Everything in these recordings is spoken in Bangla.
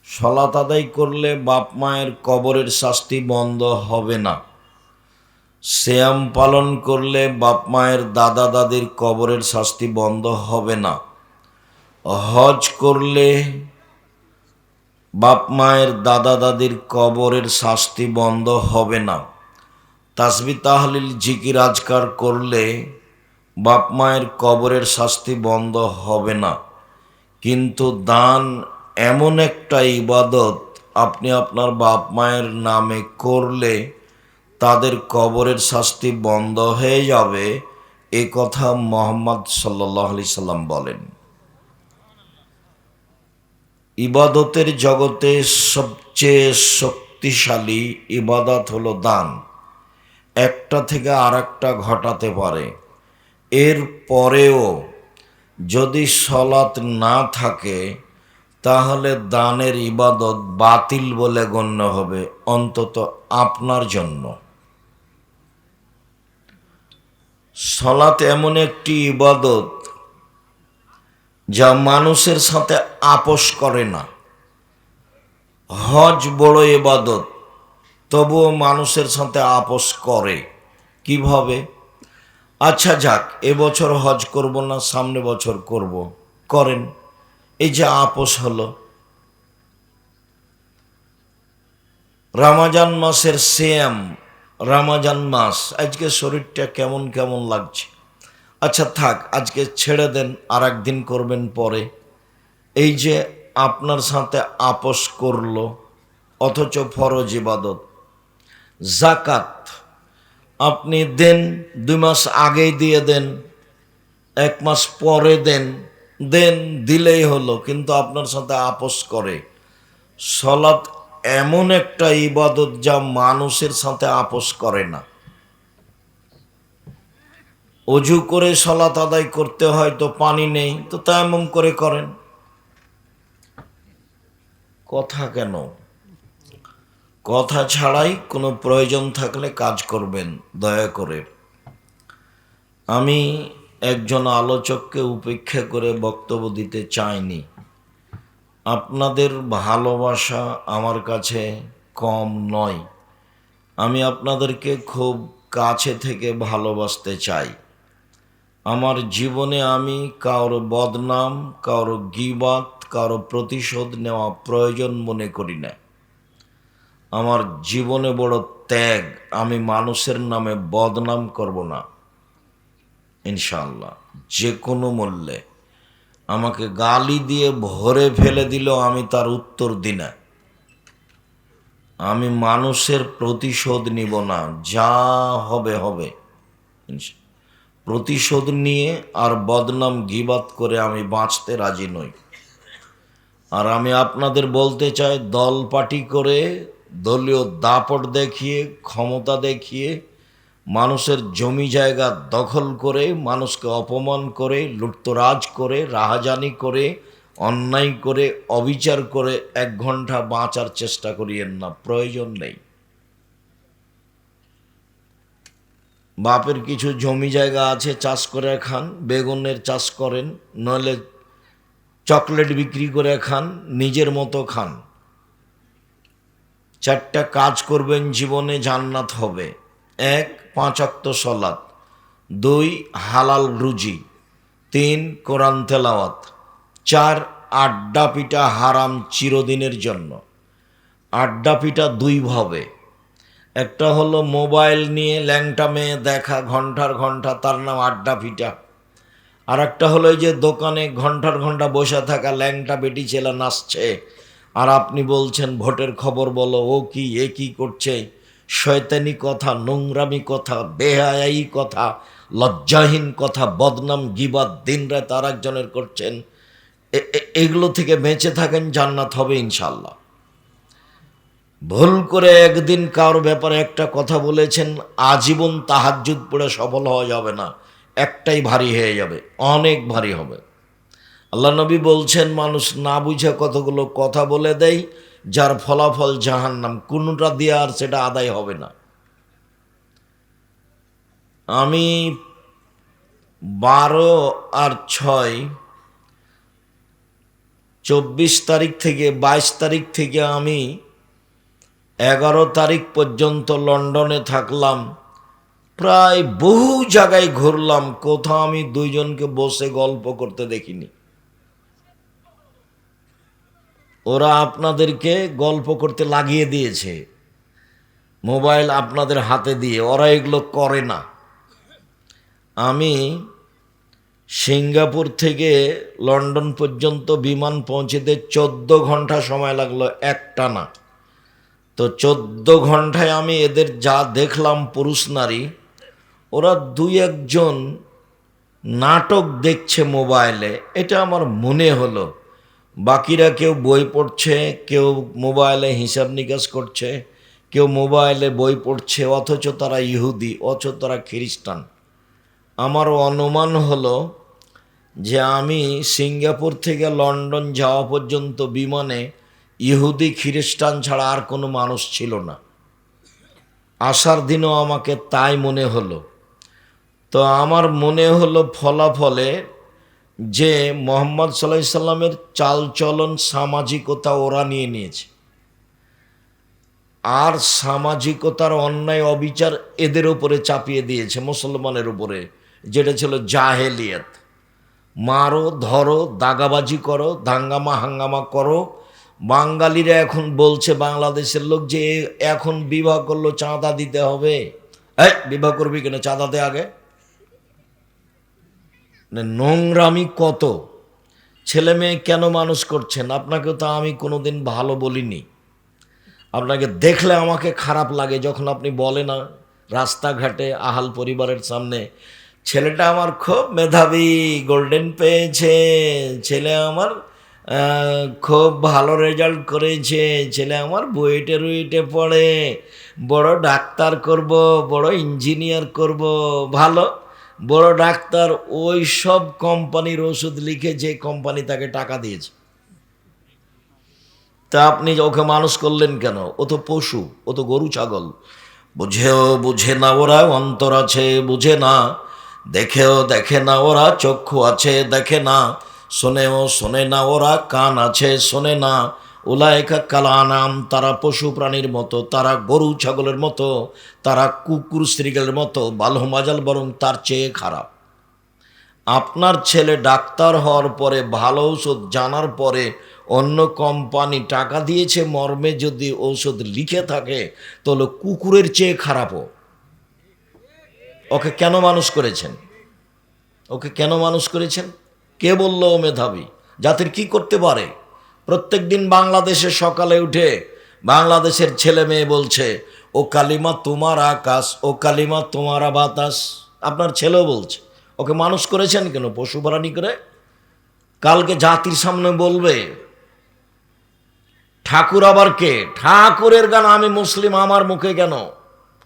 সালাত আদায় করলে বাপ মায়ের কবরের শাস্তি বন্ধ হবে না। সিয়াম পালন করলে বাপ মায়ের দাদা দাদির কবরের শাস্তি বন্ধ হবে না। হজ করলে বাপ মায়ের দাদা দাদির কবরের শাস্তি বন্ধ হবে না। তাসবিহ তাহলিল জিকির আজকার করলে বাপ মায়ের কবরের শাস্তি বন্ধ হবে না। কিন্তু দান এমন একটা ইবাদত, আপনি আপনার বাপ মায়ের নামে করলে তাদের কবরের শাস্তি বন্ধ হয়ে যাবে, এ কথা মুহাম্মদ সাল্লাল্লাহু আলাইহি সাল্লাম বলেন। ইবাদতের জগতে সবচেয়ে শক্তিশালী ইবাদত হলো দান। একটা থেকে আর একটা ঘটাতে পারে। এর পরেও যদি সলাত না থাকে তাহলে দানের ইবাদত বাতিল বলে গণ্য হবে, অন্তত আপনার জন্য। সলাত এমন একটি ইবাদত যা মানুষের সাথে আপোষ করে না। হজ বড় ইবাদত, তবুও মানুষের সাথে আপোষ করে। কিভাবে? আচ্ছা যাক, এবছর হজ করব না, সামনে বছর করব, করেন। এই যে আপোষ হলো। রমজান মাসের সিয়াম, রমজান মাস, আজকে শরীরটা কেমন কেমন লাগছে, আচ্ছা থাক আজকে ছেড়ে দেন, আর একদিন করবেন পরে। এই যে আপনার সাথে আপোষ করলো, অথচ ফরজ ইবাদত। জাকাত আপনি দেন, 2 মাস আগেই দিয়ে দেন, 1 মাস পরে দেন, দেন দিলেই হলো, কিন্তু আপনার সাথে আপোষ করে। সলাৎ এমন একটা ইবাদত যা মানুষের সাথে আপোষ করে না। অজু করে সলাৎ আদায় করতে হয়, তো পানি নেই, তো তায়াম্মুম করে করেন। কথা কেন? কথা ছাড়াই কোনো প্রয়োজন থাকলে কাজ করবেন দয়া করে। আমি একজন আলোচককে উপেক্ষা করে বক্তব্য দিতে চাইনি। আপনাদের ভালোবাসা আমার কাছে কম নয়। আমি আপনাদেরকে খুব কাছে থেকে ভালোবাসতে চাই। আমার জীবনে আমি কারো বদনাম, কারো গীবাত, কারো প্রতিশোধ নেওয়া প্রয়োজন মনে করি না। আমার জীবনে বড় ত্যাগ, আমি মানুষের নামে বদনাম করব না ইনশাআল্লাহ, যে কোনো মূল্যে। আমাকে গালি দিয়ে ভরে ফেলে দিলেও আমি তার উত্তর দিই না। আমি মানুষের প্রতিশোধ নিব না, যা হবে হবে। প্রতিশোধ নিয়ে আর বদনাম গীবাত করে আমি বাঁচতে রাজি নই। আর আমি আপনাদের বলতে চাই, দল পার্টি করে, দলীয় দাপট দেখিয়ে, ক্ষমতা দেখিয়ে, মানুষের জমি জায়গা দখল করে, মানুষকে অপমান করে, লুটতরাজ করে, রাহাজানি করে, অন্যায় করে, অবিচার করে 1 ঘন্টা বাঁচার চেষ্টা করিয়েন না, প্রয়োজন নেই। বাপের কিছু জমি জায়গা আছে, চাষ করে খান, বেগুনের চাষ করেন, নইলে চকলেট বিক্রি করে খান, নিজের মতো খান। 4টা কাজ করবেন জীবনে, জান্নাত হবে। 1, 5 ওয়াক্ত সালাত। 2, হালাল রুজি। 3, কোরআন তেলাওয়াত। 4, আড্ডা পিটা হারাম চিরদিনের জন্য। আড্ডা পিটা 2 ভাবে। একটা হলো মোবাইল নিয়ে ল্যাংটা মেয়ে দেখা ঘন্টার ঘন্টা, তার নাম আড্ডা পিটা। আর একটা হলো এই যে দোকানে ঘন্টার ঘন্টা বসে থাকা ল্যাংটা বেটি ছেলে নাচছে, আর আপনি বলছেন ভোটের খবর বলো, ও কি, এ কি করছে। শয়তানি কথা, নোংরামি কথা, বেহায়াই কথা, লজ্জাহীন কথা, বদনাম গীবাত দিন রাত আর একজনের করছেন। এগুলো থেকে বেঁচে থাকেন, জান্নাত হবে ইনশাল্লাহ। ভুল করে একদিন কারোর ব্যাপারে একটা কথা বলেছেন, আজীবন তাহাজ্জুদ পড়ে সফল হওয়া যাবে না। একটাই ভারী হয়ে যাবে, অনেক ভারী হবে। আল্লাহ নবী বলছেন, মানুষ না বুঝে কতগুলো কথা বলে দেয়, যার ফলাফল জাহান্নাম, কোনটা দিয়ে আর সেটা আদায় হবে না। আমি 12 আর 6 24 তারিখ থেকে 22 তারিখ থেকে আমি 11 তারিখ পর্যন্ত লন্ডনে থাকলাম। প্রায় বহু জায়গায় ঘুরলাম, কোথাও আমি দুইজনকে বসে গল্প করতে দেখিনি। ওরা আপনাদেরকে গল্প করতে লাগিয়ে দিয়েছে, মোবাইল আপনাদের হাতে দিয়ে। ওরা এগুলো করে না। আমি সিঙ্গাপুর থেকে লন্ডন পর্যন্ত বিমান পৌঁছেতে 14 ঘন্টা সময় লাগলো একটানা। তো 14 ঘন্টায় আমি এদের যা দেখলাম পুরুষ নারী, ওরা দুই একজন নাটক দেখছে মোবাইলে, এটা আমার মনে হলো। বাকিরা কেউ বই পড়ছে, কেউ মোবাইলে হিসাব নিকাশ করছে, কেউ মোবাইলে বই পড়ছে, অথচ তারা ইহুদি, অথচ তারা খ্রিস্টান। আমার অনুমান হলো যে আমি সিঙ্গাপুর থেকে লন্ডন যাওয়া পর্যন্ত বিমানে ইহুদি খ্রিস্টান ছাড়া আর কোনো মানুষ ছিল না। আসার দিনও আমাকে তাই মনে হলো। তো আমার মনে হলো ফলাফলে যে মোহাম্মদ সাল্লাল্লাহু আলাইহি সাল্লামের চালচলন, সামাজিকতা ওরা নিয়ে নিয়েছে, আর সামাজিকতার অন্যায় অবিচার এদের উপরে চাপিয়ে দিয়েছে মুসলমানের উপরে, যেটা ছিল জাহেলিয়াত। মারো, ধরো, দাগাবাজি করো, দাঙ্গামা হাঙ্গামা করো। বাঙালিরা এখন বলছে, বাংলাদেশের লোক, যে এখন বিবাহ করলো চাঁদা দিতে হবে। এই বিবাহ করবি কেন, চাঁদা দে আগে। নোংরামি কত! ছেলে মেয়ে কেন মানুষ করছেন? আপনাকে তো আমি কোনোদিন ভালো বলিনি। আপনাকে দেখলে আমাকে খারাপ লাগে যখন আপনি বলেন না রাস্তাঘাটে আহাল পরিবারের সামনে, ছেলেটা আমার খুব মেধাবী, গোল্ডেন পেয়েছে, ছেলে আমার খুব ভালো রেজাল্ট করেছে, ছেলে আমার বুয়েটে রুয়েটে পড়ে, বড় ডাক্তার করব, বড় ইঞ্জিনিয়ার করব। ভালো, বড় ডাক্তার ওই সব কোম্পানির ওষুধ লিখে যে কোম্পানি তাকে টাকা দিয়েছে। তা আপনি ওকে মানুষ করলেন কেন? ও তো পশু, ও তো গরু ছাগল। বুঝে না ওরা, অন্তর আছে বুঝে না, দেখেও দেখে না ওরা, চক্ষু আছে দেখে না, শোনেও শোনে না ওরা, কান আছে শোনে না। উলাইকা কাল আনাম, তারা পশু প্রাণীর মতো, তারা গরু ছাগলের মতো, তারা কুকুর শ্রীগালের মতো, বালহম আযাল, বরং তার চেয়ে খারাপ। আপনার ছেলে ডাক্তার হওয়ার পরে, ভালো ঔষধ জানার পরে, অন্য কোম্পানি টাকা দিয়েছে মর্মে যদি ঔষধ লিখে থাকে, তাহলে কুকুরের চেয়ে খারাপও। ওকে কেন মানুষ করেছেন? ওকে কেন মানুষ করেছেন? কে বলল ও মেধাবী? জাতির কি করতে পারে? প্রত্যেক দিন বাংলাদেশে সকালে উঠে বাংলাদেশের ছেলে মেয়ে বলছে, ও কালিমা তোমার আকাশ, ও কালিমা তোমারা বাতাস। আপনার ছেলেও বলছে। ওকে মানুষ করেছেন কেন? পশু প্রাণী করে। কালকে জাতির সামনে বলবে ঠাকুর আবার কে? ঠাকুরের গান আমি মুসলিম, আমার মুখে কেন?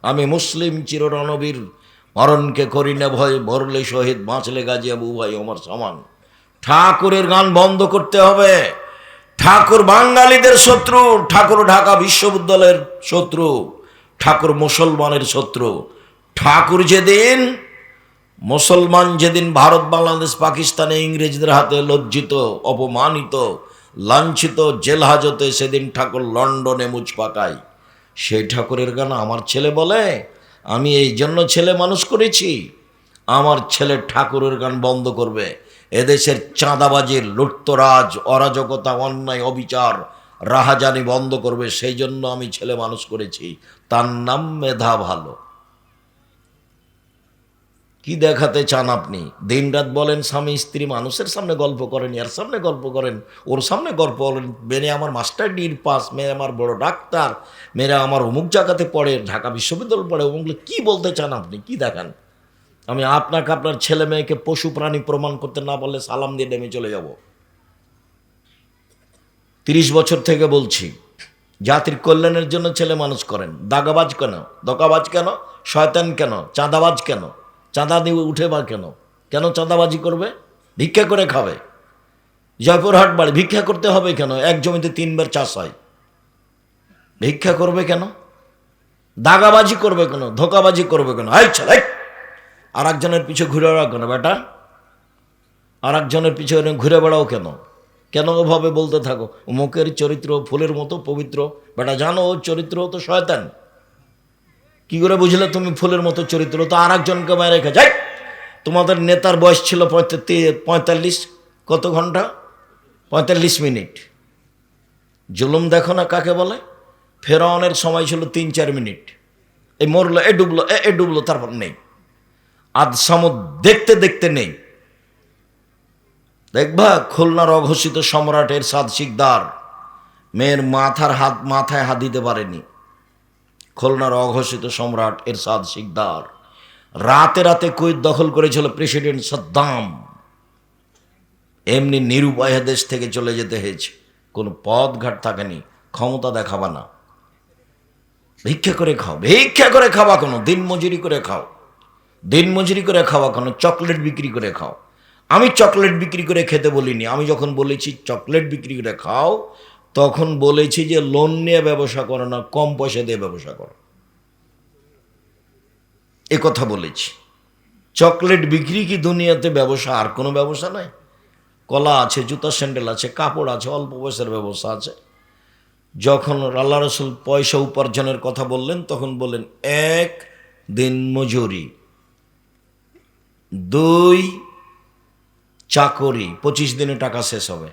আমি মুসলিম চির রণবীর, মরণকে করি না ভয়, মরলে শহীদ, বাঁচলে গাজী আবু ভাই আমার সমান। ঠাকুরের গান বন্ধ করতে হবে। ঠাকুর বাঙালিদের শত্রু, ঠাকুর ঢাকা বিশ্ববিদ্যালয়ের শত্রু, ঠাকুর মুসলমানের শত্রু। ঠাকুর যেদিন, মুসলমান যেদিন ভারত, বাংলাদেশ, পাকিস্তানে ইংরেজদের হাতে লজ্জিত, অপমানিত, লাঞ্ছিত, জেল হাজতে, সেদিন ঠাকুর লন্ডনে মুচ পাকায়। সেই ঠাকুরের গান আমার ছেলে বলে। আমি এই জন্য ছেলে মানুষ করেছি। আমার ছেলে ঠাকুরের গান বন্ধ করবে, এদেশের চাঁদাবাজির, লুটতরাজ, অরাজকতা, অন্যায়, অবিচার, রাহাজানি বন্ধ করবে। সেই জন্য আমি ছেলে মানুষ করেছি। তার নাম মেধা ভালো। কি দেখাতে চান আপনি? দিনরাত বলেন স্বামী স্ত্রী, মানুষের সামনে গল্প করেন, এর সামনে গল্প করেন, ওর সামনে গল্প করেন। মেয়ে আমার মাস্টার ডির পাস, মেয়ে আমার বড় ডাক্তার, মেয়েরা আমার অমুক জায়গাতে পড়ে, ঢাকা বিশ্ববিদ্যালয় পড়ে। অমুকগুলো কি বলতে চান আপনি? কি দেখান? আমি আপনাকে আপনার ছেলে মেয়েকে পশু প্রাণী প্রমাণ করতে না পারলে সালাম দিয়ে নেমে চলে যাব। 30 বছর থেকে বলছি, জাতির কল্যাণের জন্য ছেলে মানুষ করেন। দাগাবাজ কেন? দকাবাজ কেন? শয়তান কেন? চাঁদাবাজ কেন? চাঁদা দিয়ে উঠে বা কেন? কেন চাঁদাবাজি করবে? ভিক্ষা করে খাবে। জয়পুরহাট বাড়ি, ভিক্ষা করতে হবে কেন? এক জমিতে 3 বার চাষ হয়, ভিক্ষা করবে কেন? দাগাবাজি করবে কেন? ধোকাবাজি করবে কেন? এই ছেলে, আর একজনের পিছু ঘুরে বেড়াও কেন বেটা? আর একজনের পিছনে ঘুরে বেড়াও কেন? কেন ওভাবে বলতে থাকো? অমুকের চরিত্র ফুলের মতো পবিত্র, বেটা জানো ওর চরিত্র তো শয়তান। কি করে বুঝলে তুমি ফুলের মতো চরিত্র? তো আর একজনকে মায়ের রেখে যাই। তোমাদের নেতার বয়স ছিল 45, কত ঘন্টা? 45 মিনিট। জুলুম দেখো না কাকে বলে। ফেরাউনের সময় ছিল 3-4 মিনিট। এই মরলো, এ ডুবলো, এ ডুবলো, তারপর নেই। আজ সামুদ দেখতে দেখতে নেই। দেখবা খুলনার অঘোষিত সম্রাট এরশাদ শিকদার মেয়ের মাথায় হাত দিতে পারেনি। খুলনার অঘোষিত সম্রাট এরশাদ শিকদার রাতে রাতে কুয়েত দখল করেছিল প্রেসিডেন্ট সাদ্দাম। এমনি নিরুপায় দেশ থেকে চলে যেতে হয়েছে, কোনো পথ ঘাট থাকেনি। ক্ষমতা দেখাবা না, ভিক্ষা করে খাও, ভিক্ষা করে খাওয়া, কোনো দিন মজুরি করে খাও, দিন মজুরি করে খাওয়া, কোনো চকলেট বিক্রি করে খাও। আমি চকলেট বিক্রি করে খেতে বলিনি। আমি যখন বলেছি চকলেট বিক্রি করে খাও, তখন বলেছি যে লোন নিয়ে ব্যবসা করো না, কম পয়সা দিয়ে ব্যবসা করো, এ কথা বলেছি। চকলেট বিক্রি কি দুনিয়াতে ব্যবসা? আর কোনো ব্যবসা নাই? কলা আছে, জুতা স্যান্ডেল আছে, কাপড় আছে, অল্প পয়সার ব্যবসা আছে। যখন আল্লাহ রসুল পয়সা উপার্জনের কথা বললেন, তখন বললেন 1 দিন মজুরি, 2 চাকরি, 25 দিনে টাকা শেষ হবে।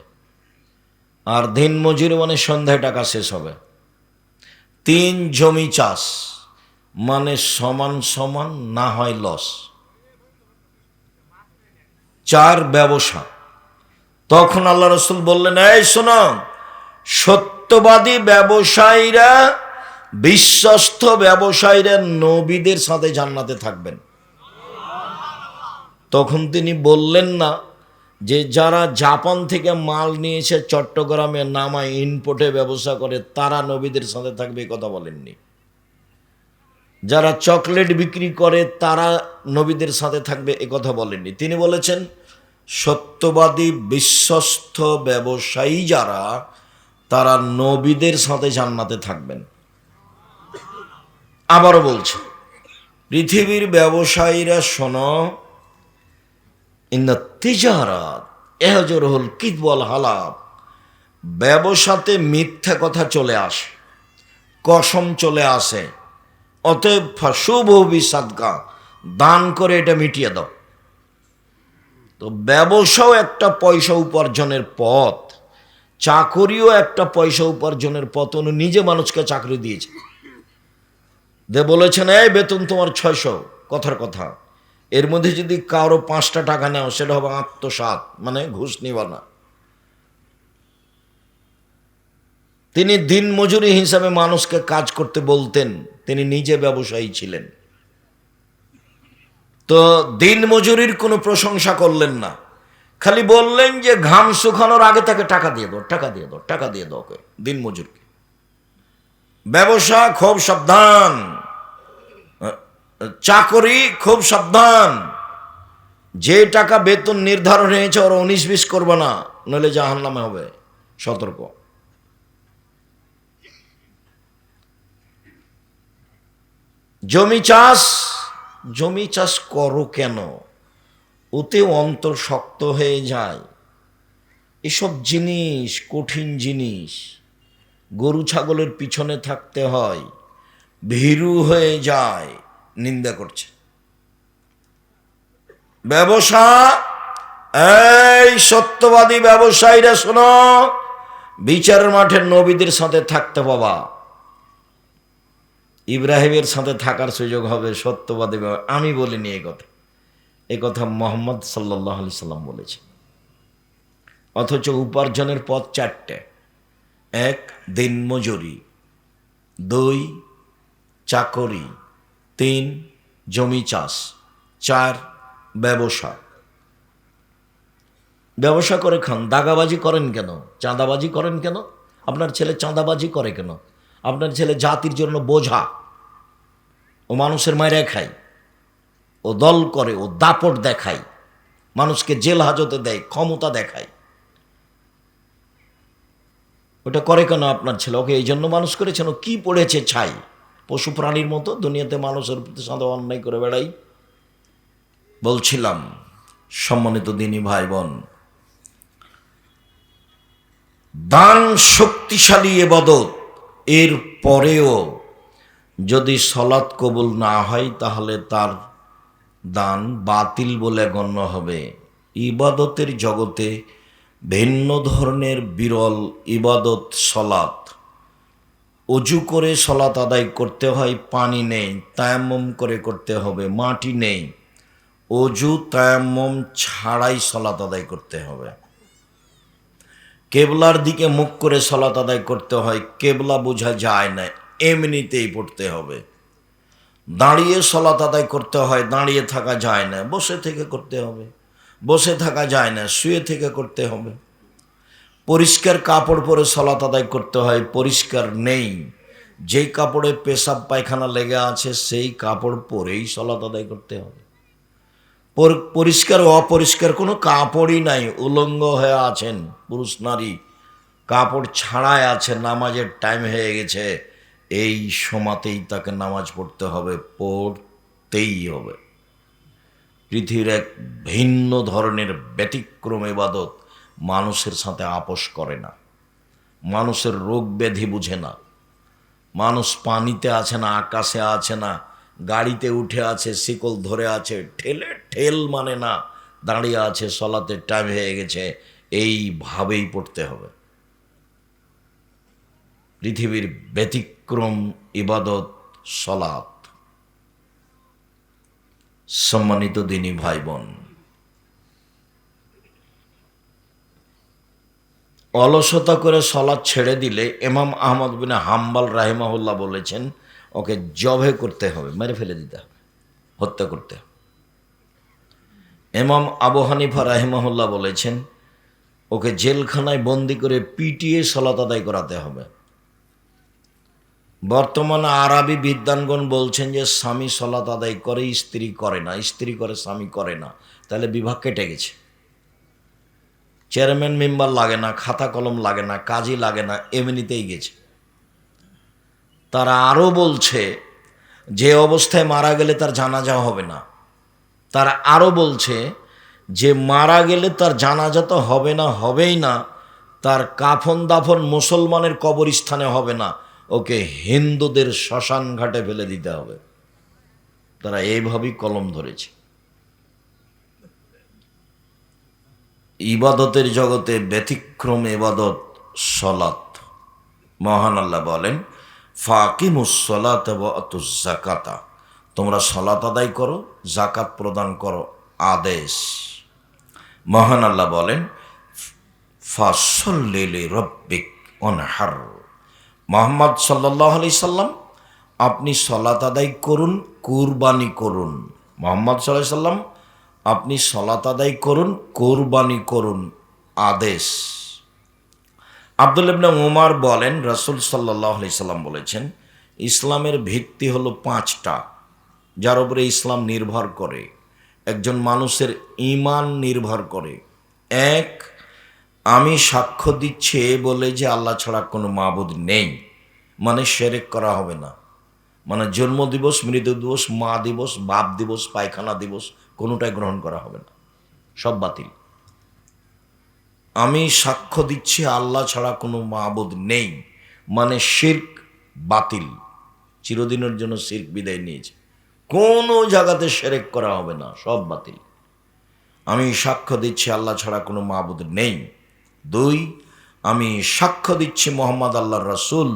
আর দিন মজুরি মানে সন্ধ্যায় টাকা শেষ হবে। 3 জমি চাষ, মানে সমান সমান না হয় লস। 4 ব্যবসা। তখন আল্লাহ রসুল বললেন, এই শোনো, সত্যবাদী ব্যবসায়ীরা, বিশ্বস্ত ব্যবসায়ীরা নবীদের সাথে জান্নাতে থাকবেন। তখন তিনি বললেন না যে যারা জাপান থেকে মাল নিয়েছে চট্টগ্রামে নামায় ইনপোর্টে ব্যবসা করে তারা নবীদের সাথে থাকবে, কথা বলেননি। যারা চকলেট বিক্রি করে তারা নবীদের সাথে থাকবে, এ কথা বলেননি। তিনি বলেছেন সত্যবাদী বিশ্বস্ত ব্যবসায়ী যারা, তারা নবীদের সাথে জান্নাতে থাকবেন। আবারও বলছে, পৃথিবীর ব্যবসায়ীরা শোনো, ইন্না তিজারাত এহজরুল কিদওয়াল হালাব, ব্যবসাতে মিথ্যা কথা চলে আসে, কসম চলে আসে। অতএব ফাশুভ বিসাদকা, দান করে এটা মিটিয়ে দাও। তো ব্যবসাও একটা পয়সা উপার্জনের পথ, চাকরিও একটা পয়সা উপার্জনের পথ। উনি নিজে মানুষকে চাকরি দিয়েছে, বলেছেন এই বেতন তোমার 600, কথার কথা। এর মধ্যে যদি কারো 5টা টাকা নেও, সেটা হবে আত্মসাৎ, মানে ঘুষ নিবা না। তিনি দিন মজুরি হিসাবে মানুষকে কাজ করতে বলতেন, তিনি নিজে ব্যবসায়ী ছিলেন। তো দিন মজুরির কোনো প্রশংসা করলেন না, খালি বললেন যে ঘাম শুকানোর আগে তাকে টাকা দিয়ে দাও, টাকা দিয়ে দাও, টাকা দিয়ে দাও দিন মজুরকে। ব্যবসা খুব সাবধান, চাকরি খুব সাবধান। যে টাকা বেতন নির্ধারণ হয়েছে ওরা 19-20 করবে না, নইলে জাহান্নামে হবে, সতর্ক। জমি চাষ করো কেন? ওতে অন্তর শক্ত হয়ে যায়। এসব জিনিস কঠিন জিনিস, গরু ছাগলের পিছনে থাকতে হয়, ভীরু হয়ে যায়। নিন্দা করছে ব্যবসা। এই সত্যবাদী ব্যবসায়ীরা শোনো, বিচারের মাঠে নবীদের সাথে থাকতে পাবা, ইব্রাহিমের সাথে থাকার সুযোগ হবে। সত্যবাদী আমি বলিনি এ কথা মোহাম্মদ সাল্লাল্লাহু আলাইহি সাল্লাম বলেছে। অথচ উপার্জনের পথ 4টে: 1 দিন মজুরি, 2 চাকরি, 3 জমি চাষ, 4 ব্যবসা। ব্যবসা করে খান, দাগাবাজি করেন কেন? চাঁদাবাজি করেন কেন? আপনার ছেলে চাঁদাবাজি করে কেন? আপনার ছেলে জাতির জন্য বোঝা, ও মানুষের মায়েরা খায়, ও দল করে, ও দাপট দেখায়, মানুষকে জেল হাজতে দেয়, ক্ষমতা দেখায়। ওটা করে কেন আপনার ছেলে? ওকে এই জন্য মানুষ করেছেন? ও কি পড়েছে ছাই? পশু প্রাণীর মতো দুনিয়াতে মানুষের প্রতি সাদা অন্যায় করে বেড়াই। বলছিলাম সম্মানিত দিনী ভাই বোন, দান শক্তিশালী ইবাদত, এর পরেও যদি সলাৎ কবুল না হয় তাহলে তার দান বাতিল বলে গণ্য হবে। ইবাদতের জগতে ভিন্ন ধরনের বিরল ইবাদত সলাৎ। অজু করে সলাৎ আদায় করতে হয়, পানি নেই, তায়াম্মুম করে করতে হবে, মাটি নেই, অজু তায়াম্মুম ছাড়াই সলাৎ আদায় করতে হবে। কেবলার দিকে মুখ করে সলাৎ আদায় করতে হয়, কেবলা বোঝা যায় না, এমনিতেই পড়তে হবে। দাঁড়িয়ে সলাৎ আদায় করতে হয়, দাঁড়িয়ে থাকা যায় না, বসে থেকে করতে হবে, বসে থাকা যায় না, শুয়ে থেকে করতে হবে। পরিষ্কার কাপড় পরে সলাৎ আদায় করতে হয়, পরিষ্কার নেই, যেই কাপড়ে পেশাব পায়খানা লেগে আছে সেই কাপড় পরেই সলাৎ আদায় করতে হবে। পরিষ্কার ও অপরিষ্কার কোনো কাপড়ই নাই, উলঙ্গ হয়ে আছেন পুরুষ নারী, কাপড় ছাড়াই আছে, নামাজের টাইম হয়ে গেছে, এই সময়তেই তাকে নামাজ পড়তে হবে, পড়তেই হবে। পৃথিবীর এক ভিন্ন ধরনের ব্যতিক্রম ইবাদত, মানুষের সাথে আপোষ করে না, মানুষের রোগ ব্যাধি বুঝে না, মানুষ পানিতে আছে না, আকাশে আছে না, গাড়িতে উঠে আছে, শিকল ধরে আছে, ঠেলে ঠেল মানে না, দাঁড়িয়ে আছে, সলাতের টাইম হয়ে গেছে, এইভাবেই পড়তে হবে। পৃথিবীর ব্যতিক্রম ইবাদত সলাত। সম্মানিত দিনী ভাই বোন, অলসতা করে সলাৎ ছেড়ে দিলে ইমাম আহমদ বিন হাম্বল রাহিমাহুল্লাহ বলেছেন ওকে জবে করতে হবে, মেরে ফেলে দিতে হবে, হত্যা করতে হবে। ইমাম আবু হানিফা রাহিমাহুল্লাহ বলেছেন ওকে জেলখানায় বন্দি করে পিটিয়ে সলাৎ আদায় করাতে হবে। বর্তমানে আরবি বিদ্বানগণ বলছেন যে স্বামী সলাৎ আদায় করে, স্ত্রী করে না, স্ত্রী করে স্বামী করে না, তাহলে বিভাগ কেটে গেছে। চেয়ারম্যান মেম্বার লাগে না, খাতা কলম লাগে না, কাজই লাগে না, এমনিতেই গেছে। তারা আরও বলছে যে অবস্থায় মারা গেলে তার জানাজা হবে না। তারা আরও বলছে যে মারা গেলে তার জানাজা তো হবে না, হবেই না, তার কাফন দাফন মুসলমানের কবরস্থানে হবে না, ওকে হিন্দুদের শ্মশান ঘাটে ফেলে দিতে হবে। তারা এইভাবেই কলম ধরেছে। ইবাদতের জগতে ব্যতিক্রম ইবাদত সলাত। মহান আল্লাহ বলেন ফাকিমুস সলাত ওয়া আতুজ যাকাতা, তোমরা সলাত আদায় করো, যাকাত প্রদান করো, আদেশ। মহান আল্লাহ বলেন ফাসল্লি লিরাব্বিক ওয়ানহার, মুহাম্মদ সাল্লাল্লাহু আলাইহি সাল্লাম আপনি সলাত আদায় করুন, কুরবানি করুন। মুহাম্মদ সাল্লাল্লাহু আলাইহি সাল্লাম আপনি সলাত আদায় করুন, কোরবানি করুন, আদেশ। আব্দুল্লাহ ইবনে উমর বলেন রাসূল সাল্লাল্লাহু আলাইহি সাল্লাম বলেছেন ইসলামের ভিত্তি হলো 5টা, যার উপরে ইসলাম নির্ভর করে, একজন মানুষের ঈমান নির্ভর করে। 1, আমি সাক্ষ্য দিচ্ছি বলে যে আল্লাহ ছাড়া কোনো মাবুদ নেই, মানে শিরক করা হবে না, মানে জন্ম দিবস, মৃত্যু দিবস, মা দিবস, বাপ দিবস, পায়খানা দিবস কোনোটাই গ্রহণ করা হবে না, সব বাতিল। আমি সাক্ষ্য দিচ্ছি আল্লাহ ছাড়া কোনো মাবুদ নেই, মানে শিরক বাতিল, চিরদিনের জন্য শিরক বিদায় নিয়েছে, কোনো জায়গাতে শিরক করা হবে না, সব বাতিল। আমি সাক্ষ্য দিচ্ছি আল্লাহ ছাড়া কোনো মাবুদ নেই। 2, আমি সাক্ষ্য দিচ্ছি মোহাম্মদ আল্লাহর রাসূল,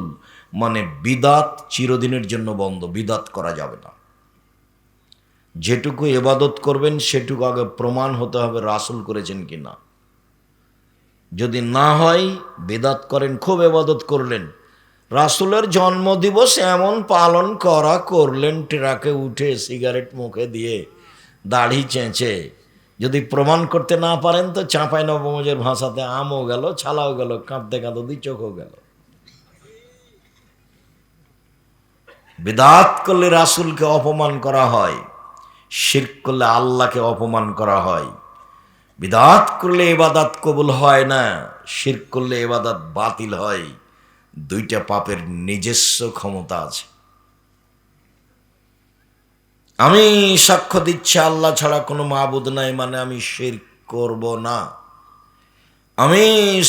মানে বিদাত চিরদিনের জন্য বন্ধ, বিদাত করা যাবে না। যেটুকু ইবাদত করবেন সেটুকু আগে প্রমাণ হতে হবে রাসূল করেছেন কিনা। যদি না হয় বিদাত করেন, খুব ইবাদত করলেন, রাসূলের জন্মদিবস এমন পালন করা করলেন, ট্রাকে উঠে সিগারেট মুখে দিয়ে দাড়ি চেঁচে, যদি প্রমাণ করতে না পারেন তো চাঁপাই নবমজের ভাষাতে আমও গেল, ছালাও গেল, কাঁদতে কাঁদতে 2 চোখও গেল। বিদাত করলে রাসূলকে অপমান করা হয়, শিরক করলে আল্লাহকে অপমান করা হয়। বিদাত করলে ইবাদত কবুল হয় না, শিরক করলে ইবাদত বাতিল হয়। 2টা পাপের নিজস্ব ক্ষমতা আছে। আমি সাক্ষ্য দিচ্ছি আল্লাহ ছাড়া কোনো মাবুদ নাই, মানে আমি শিরক করব না। আমি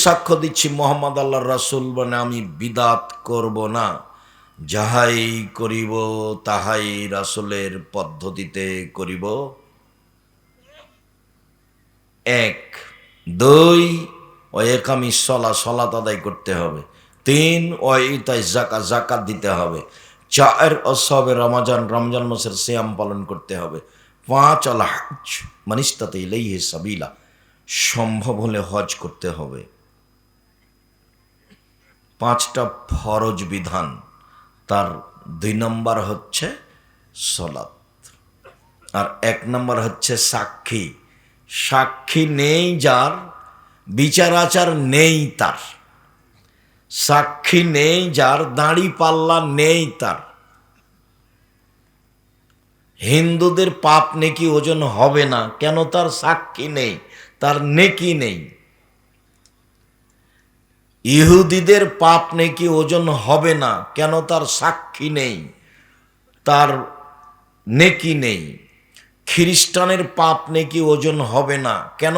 সাক্ষ্য দিচ্ছি মোহাম্মদ আল্লাহর রাসূল, মানে আমি বিদাত করব না, যাহাই করিব তাহাই রাসূলের পদ্ধতিতে করিব। এক। দুই, ও একামি সলাত আদায় করতে হবে। তিন, ও ইতাই জাকাত দিতে হবে। চার, অসবে রমজান মাসের সিয়াম পালন করতে হবে। পাঁচ, আল হজ মানিস্তাতে ইলাইহি সাবিলা, সম্ভব হলে হজ করতে হবে। পাঁচটা ফরজ বিধান, তার 2 নম্বর হচ্ছে সলাত, আর 1 নম্বর হচ্ছে সাক্ষী। সাক্ষী নেই যার, বিচার আচার নেই তার, সাক্ষী নেই যার, দাড়ি পাল্লা নেই তার, হিন্দুদের পাপ নেকি ওজন হবে না, কেন? তার সাক্ষী নেই, তার নেকি নেই। ইহুদিদের পাপ নেকি ওজন হবে না, কেন? তার সাক্ষী নেই, তার নেকি নেই। খ্রিস্টানের পাপ নেকি ওজন হবে না, কেন?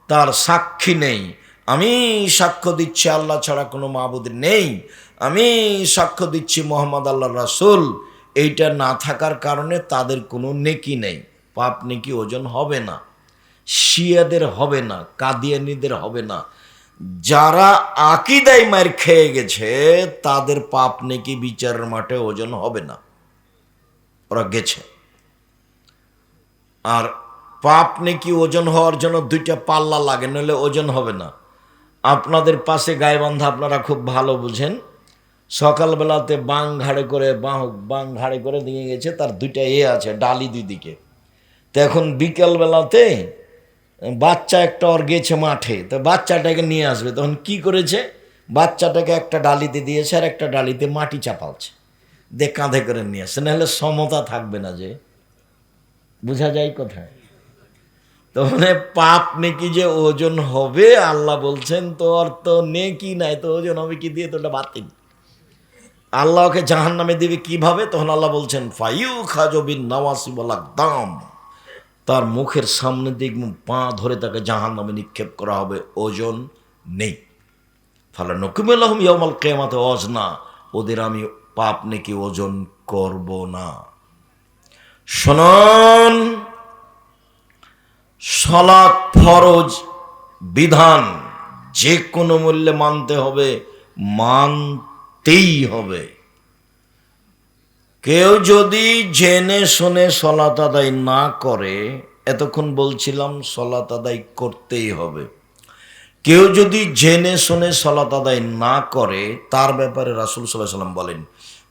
তার সাক্ষী নেই। আমি সাক্ষ্য দিচ্ছি আল্লাহ ছাড়া কোনো মাবুদ নেই, আমি সাক্ষ্য দিচ্ছি মোহাম্মদ আল্লাহর রাসূল, এইটা না থাকার কারণে তাদের কোনো নেকি নেই, পাপ নেকি ওজন হবে না। শিয়াদের হবে না, কাদিয়ানীদের হবে না। যারা আকীদায় মার খেয়ে গেছে তাদের পাপ নেকি বিচারের মাঠে ওজন হবে না, ওরা গেছে। আর পাপ নেকি ওজন হওয়ার জন্য 2টা পাল্লা লাগে, নইলে ওজন হবে না। আপনাদের পাশে গাইবান্ধা আপনারা খুব ভালো বুঝেন, সকালবেলাতে বাং ঘাড়ে করে দিয়ে গেছে, তার 2টা আছে ডালি 2 দিকে। তো এখন বিকেলবেলাতে বাচ্চা একটা ওর গেছে মাঠে, তো বাচ্চাটাকে নিয়ে আসবে, তখন কি করেছে? বাচ্চাটাকে একটা ডালিতে দিয়েছে আর একটা ডালিতে মাটি চাপালছে, কাঁধে করে নিয়ে আসছে, নাহলে সমতা থাকবে না। যে বোঝা যায় কোথায়? তো মানে পাপ নেকি যে ওজন হবে আল্লাহ বলছেন, তো আর তো নেকি নাই, তো ওজন হবে কি দিয়ে? তো ওটা বাতিল। আল্লাহ ওকে জাহান্নামে দিবে কিভাবে? তখন আল্লাহ বলছেন ফাইউ খাজবিন নওয়াসি বলা দাম, তার মুখের সামনে দিক পা ধরে তাকে জাহান্নামে নিক্ষেপ করা হবে, ওজন নেই। ফালা নকুমুল্লাহুম ইয়াউমাল কিয়ামাতে ওয়াজনা, ওদের আমি পাপ নেকি ওজন করব না। শুনুন, সালাত ফরজ বিধান, যে কোনো মূল্যে মানতে হবে, মানতেই হবে। কেউ যদি জেনে শুনে সালাত আদায় না করে, এতক্ষণ বলছিলাম সালাত আদায় করতেই হবে, কেউ যদি জেনে শুনে সালাত আদায় না করে, তার ব্যাপারে রাসূল সাল্লাল্লাহু আলাইহি ওয়াসাল্লাম বলেন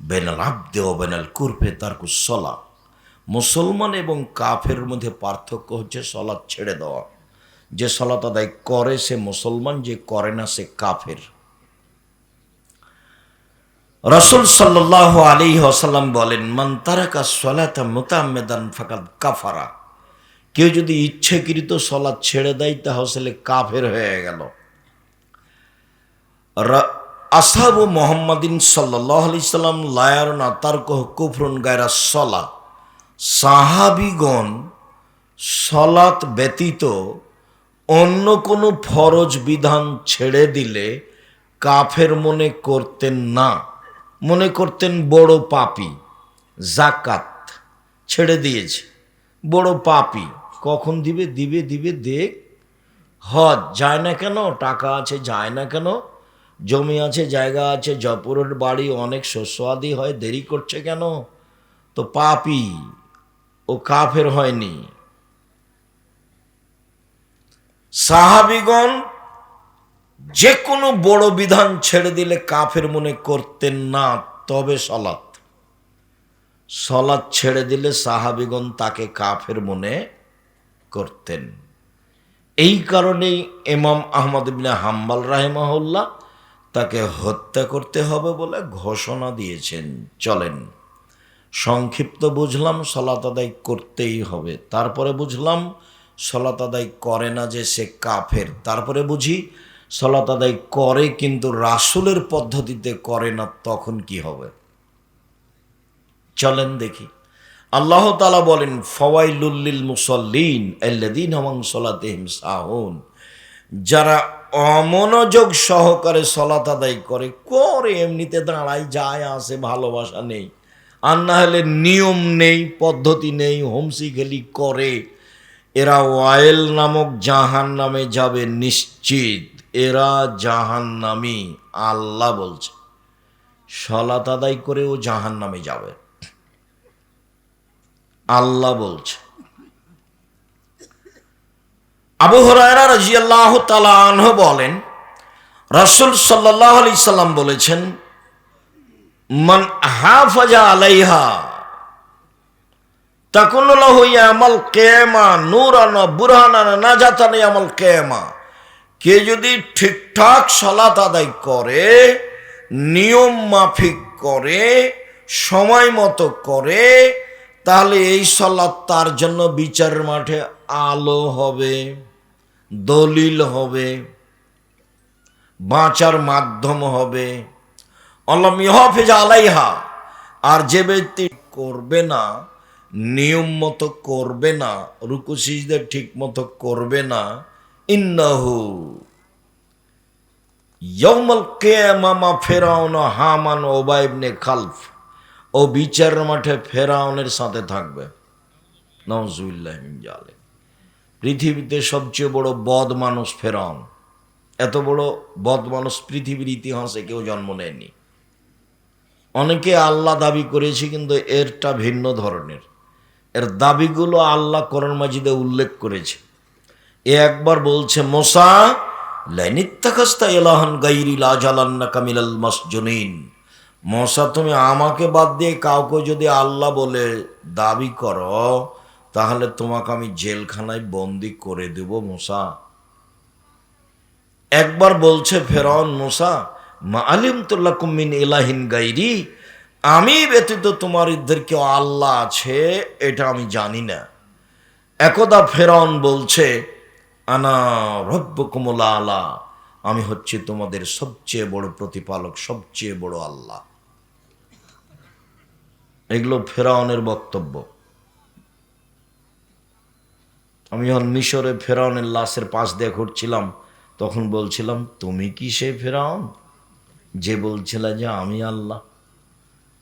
বেনাল আবদি ওয়া বেনাল কুরফি তারকুস সালাহ, মুসলমান এবং কাফের মধ্যে পার্থক্য হচ্ছে সালাত ছেড়ে দেওয়া। যে সালাত আদায় করে সে মুসলমান, যে করে না সে কাফের। রাসূল সাল্লাল্লাহু আলাইহি ওয়াসাল্লাম বলেন মান তারাকা সালাতা মুতাআম্মিদান ফাকাদ কাফারা, কেউ যদি ইচ্ছাকৃত সালাত ছেড়ে দেয় তাহলে কাফের হয়ে গেল। আসহাবু মুহাম্মাদিন সাল্লাল্লাহু আলাইহি সাল্লাম লা ইয়ারুনা তারকুহু কুফরুন গায়রা সালাহ, সাহাবীগণ সালাত ব্যতীত অন্য কোনো ফরজ বিধান ছেড়ে দিলে কাফের মনে করতেন না, মনে করতেন বড় পাপী। জাকাত ছেড়ে দিয়েছে, বড় পাপী, কখন দিবে? দিবে দিবে দেখ। হজ যায় না কেন? টাকা আছে, যায় না কেন? জমি আছে, জায়গা আছে, জপুরের বাড়ি, অনেক শস্য আদি হয়, দেরি করছে কেন? তো পাপী, ও কাফের হয়নি। সাহাবীগণ যে কোনো বড় বিধান ছেড়ে দিলে কাফের মনে করতেন না, তবে সলাৎ ছেড়ে দিলে সাহাবীগণ তাকে কাফের মনে করতেন। এই কারণেই ইমাম আহমদ ইবনে হাম্বল রাহিমাহুল্লাহ তাকে হত্যা করতে হবে বলে ঘোষণা দিয়েছেন। চলেন, সংক্ষিপ্ত বুঝলাম সালাত আদায় করতেই হবে, তারপরে বুঝলাম সালাত আদায় করে না যে সে কাফের, তারপরে বুঝি সালাত আদায় করে কিন্তু রাসূলের পদ্ধতিতে করে না, তখন কি হবে? চলেন দেখি। আল্লাহ তাআলা বলেন ফাওয়াইলুল লিল মুসাল্লিন আল্লাযীনা হুম আন সালাতিহিম সাহুন, যারা অমনোযোগ সহকারে সলাত আদায় করে করে এমনিতে দাঁড়ায় যায় আসে, ভালোবাসা নেই, আর না হলে নিয়ম নেই, পদ্ধতি নেই, হোমসি খেলি করে, এরা ওয়াইল নামক জাহান নামে যাবে নিশ্চিত। এরা জাহান নামী, আল্লাহ বলছে। সলাত আদায় করেও জাহান নামে যাবে, আল্লাহ বলছে। আবু হুরায়রা রাদিয়াল্লাহু তাআলা আনহু বলেন, রাসূল সাল্লাল্লাহু আলাইহি সাল্লাম বলেছেন, মান হাফাজা আলাইহা তাকুনু লাহু ইয়ামাল কিয়ামা নূরান ওয়া বুরহানান নাজাতান ইয়ামাল কিয়ামা। কে যদি ঠিকঠাক সালাত আদায় করে, নিয়ম মাফিক করে, সময় মতো করে, তাহলে এই সালাত তার জন্য বিচারের মাঠে আলো হবে, দলিল হবে, বাঁচার মাধ্যম হবে। আল্লাহ ইহাফিজ আলাইহা, আর যে ব্যক্তি করবে না, নিয়ম মতো করবে না, রুকু সিজদা ঠিক মতো করবে না, ইন্নাহু ইয়াউমাল কিয়ামা ফিরআউন হামান ও উবাই ইবনে খালফ, ও বিচারের মাঠে ফেরাউনের সাথে থাকবে। নাউজুবিল্লাহি মিন জালিক। পৃথিবীতে সবচেয়ে বড় বদ মানুষ ফেরাউন। এত বড় বদ মানুষ পৃথিবীর ইতিহাসে কেউ জন্ম নেয়নি। অনেকে আল্লাহ দাবি করেছে, কিন্তু এরটা ভিন্ন ধরনের। এর দাবিগুলো আল্লাহ কোরআন মাজিদে উল্লেখ করেছে। এ একবার বলছে, মুসা লাইনিত্তাখাস্তা ইলাহান গায়রি লাজালান্নাকা মিনাল মাসজুনিন। মুসা, তুমি আমাকে বাদ দিয়ে কাউকে যদি আল্লাহ বলে দাবি করো, তাহলে তোমাকে আমি জেলখানায় বন্দি করে দেব মুসা। একবার বলছে ফেরাউন, মুসা মা আলিমতু লাকুম মিন ইলাহিন গায়রি, আমি ব্যতীত তোমাদের কেউ আল্লাহ আছে এটা আমি জানি না। একদা ফেরাউন বলছে, আনা রব্বুকুমুল আলা, আমি হচ্ছে তোমাদের সবচেয়ে বড় প্রতিপালক, সবচেয়ে বড় আল্লাহ। এগুলো ফেরাউনের বক্তব্য। আমি যখন মিশরে ফেরাউনের লাশের পাশ দিয়ে ঘুরছিলাম, তখন বলছিলাম, তুমি কি সে ফেরাউন যে বলছিল যে আমি আল্লাহ?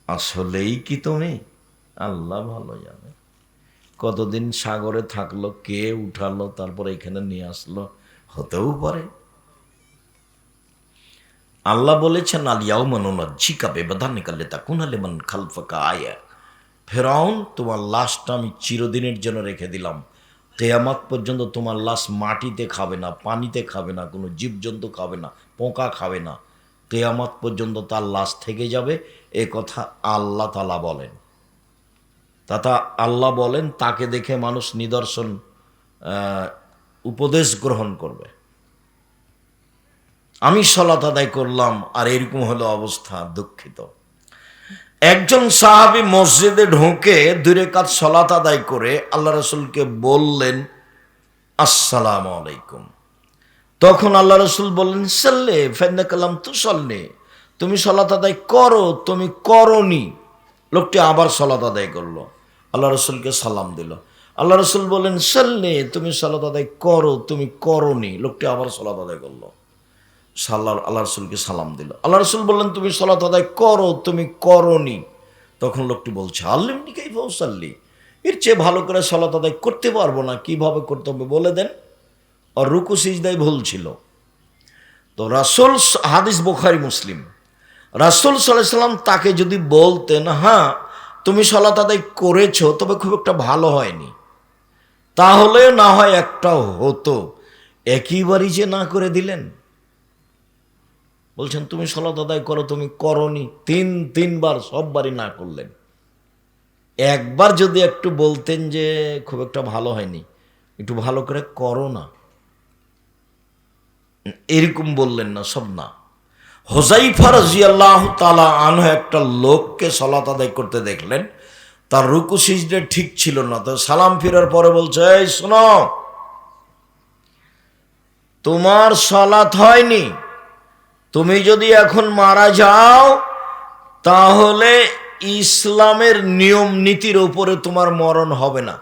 আসলেই কি তুমি? আল্লাহ ভালো জানে। কতদিন সাগরে থাকলো, কে উঠালো, তারপর এখানে নিয়ে আসলো, হতেও পারে। আল্লাহ বলেছেন, আলিয়াউমা নুনাজ্জিকা বিবাদানিকা লিতাকুনা লিমান খালফাকা আয়া। ফেরাউন, তোমার লাশটা আমি চিরদিনের জন্য রেখে দিলাম। কিয়ামত পর্যন্ত তোমার লাশ মাটিতে খাবে না, পানিতে খাবে না, কোনো জীবজন্তু খাবে না, পোকা খাবে না। কিয়ামত পর্যন্ত তার লাশ থেকে যাবে, এ কথা আল্লাহ তাআলা বলেন। তথা আল্লাহ বলেন, তাকে দেখে মানুষ নিদর্শন উপদেশ গ্রহণ করবে। আমি সালাত আদায় করলাম আর এরকম হলো অবস্থা, দুঃখিত। একজন সাহাবী মসজিদে ঢুকে 2 রাকাত সালাত আদায় করে আল্লাহ রাসূলকে বললেন, আসসালামু আলাইকুম। তখন আল্লাহ রাসূল বললেন, সাল্লি ফাইন্নাকা লাম তুসাল্লি, তুমি সালাত আদায় করো, তুমি করনি। লোকটি আবার সালাত আদায় করলো, আল্লাহ রাসূলকে সালাম দিল। আল্লাহ রাসূল বললেন, সাল্লি, তুমি সালাত আদায় করো, তুমি করনি। লোকটি আবার সালাত আদায় করলো, আল্লাহ রসুলকে সালাম দিল। আল্লাহ রসুল বললেন, তুমি সালাত আদায় করো, তুমি করনি। তখন লোকটি বলছে, আল্লিমনি কাইফা উসাল্লি, এর চেয়ে ভালো করে সালাত আদায় করতে পারবো না, কিভাবে করতে হবে বলে দেন। আর রুকু সিজদায় ভুল ছিল। তো রাসূল, হাদিস বুখারী মুসলিম, রাসূল সাল্লাল্লাহু আলাইহি সাল্লাম তাকে যদি বলতেন, হ্যাঁ তুমি সালাত আদায় করেছো, তবে খুব একটা ভালো হয়নি, তাহলে না হয় একটা হতো। একইবারই যে না করে দিলেন। বলছেন তুমি সালাত আদায় করো, তুমি করনি, 3বার সববারই না করলেন। একবার যদি একটু বলতেন যে খুব একটা ভালো হয়নি, একটু ভালো করে করো না, এরকম বললেন না, সব না। হুযায়ফা রাদিয়াল্লাহু তাআলা আনহু একটা লোককে সালাত আদায় করতে দেখলেন, তার রুকু সিজদা ঠিক ছিল না। তো সালাম ফিরার পরে বলছে, এই শোনো, তোমার সালাত হয়নি, তুমি যদি এখন মারা যাও তাহলে ইসলামের নিয়ম নীতির উপরে তোমার মরণ হবে না।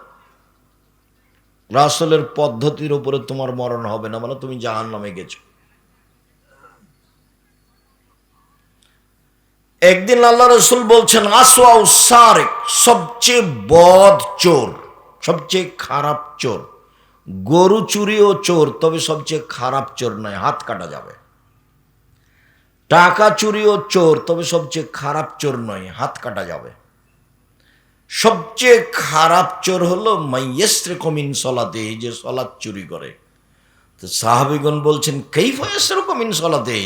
রাসূলের পদ্ধতির উপরে তোমার মরণ হবে না, মানে তুমি জাহান্নামে গেছো। একদিন আল্লাহ রসুল বলছেন, আসওয়াউ সারিক, সবচেয়ে বদ চোর, সবচেয়ে খারাপ চোর। গরু চুরিও চোর, তবে সবচেয়ে খারাপ চোর নয়, হাত কাটা যাবে। টাকা চুরিও চোর, তবে সবচেয়ে খারাপ চোর নয়, হাত কাটা যাবে। সবচেয়ে খারাপ চোর হলো মাইয়াসরিকু মিন সলাতে, যে সলাত চুরি করে। তো সাহাবীগণ বলছেন, কাইফা ইয়াসরিকু মিন সলাতে,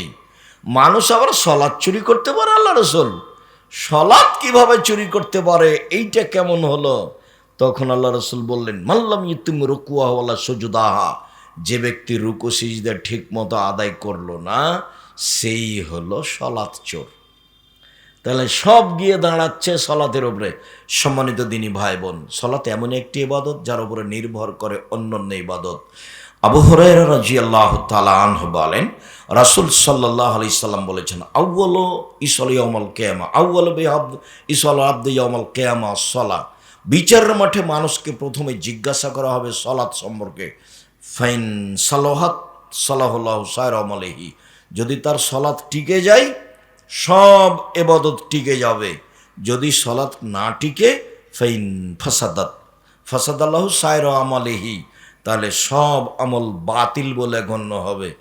মানুষ আবার সলাত চুরি করতে পারে? আল্লাহ রসুল, সলাত কিভাবে চুরি করতে পারে, এইটা কেমন হলো? তখন আল্লাহ রসুল বললেন, মাল্লাম ইউতিম রুকুআহু ওয়ালা সুজুদাহা, যে ব্যক্তি রুকু সিজদা ঠিক মতো আদায় করলো না, সেই হলো সলাত চোর। তাহলে সব গিয়ে দাঁড়াচ্ছে সলাতের উপরে। সম্মানিত দিনী ভাই বোন, সলাত এমন একটি ইবাদত যার উপরে নির্ভর করে অন্যান্য ইবাদত। আবু হুরায়রা রাদিয়াল্লাহু তাআলা আনহু বলেন, রাসূল সাল্লাল্লাহু আলাইহি সাল্লাম বলেছেন, আউয়ালু ইসল ইয়াউমাল কিয়ামা, আউয়ালু বিআবদ ইসল আবদ ইয়াউমাল কিয়ামা সলাত। বিচারের মাঠে মানুষকে প্রথমে জিজ্ঞাসা করা হবে সলাত সম্পর্কে। ফাইন সালাহাত সালাহুল্লাহু সাইরা আমালিহি, যদি তার সলাত টিকে যায়, সব ইবাদত টিকে যাবে। যদি সলাত না টিকে, ফাইন ফাসাদাত ফাসাদাল্লাহু সাইরা আমালিহি, তাহলে সব আমল বাতিল বলে গণ্য হবে।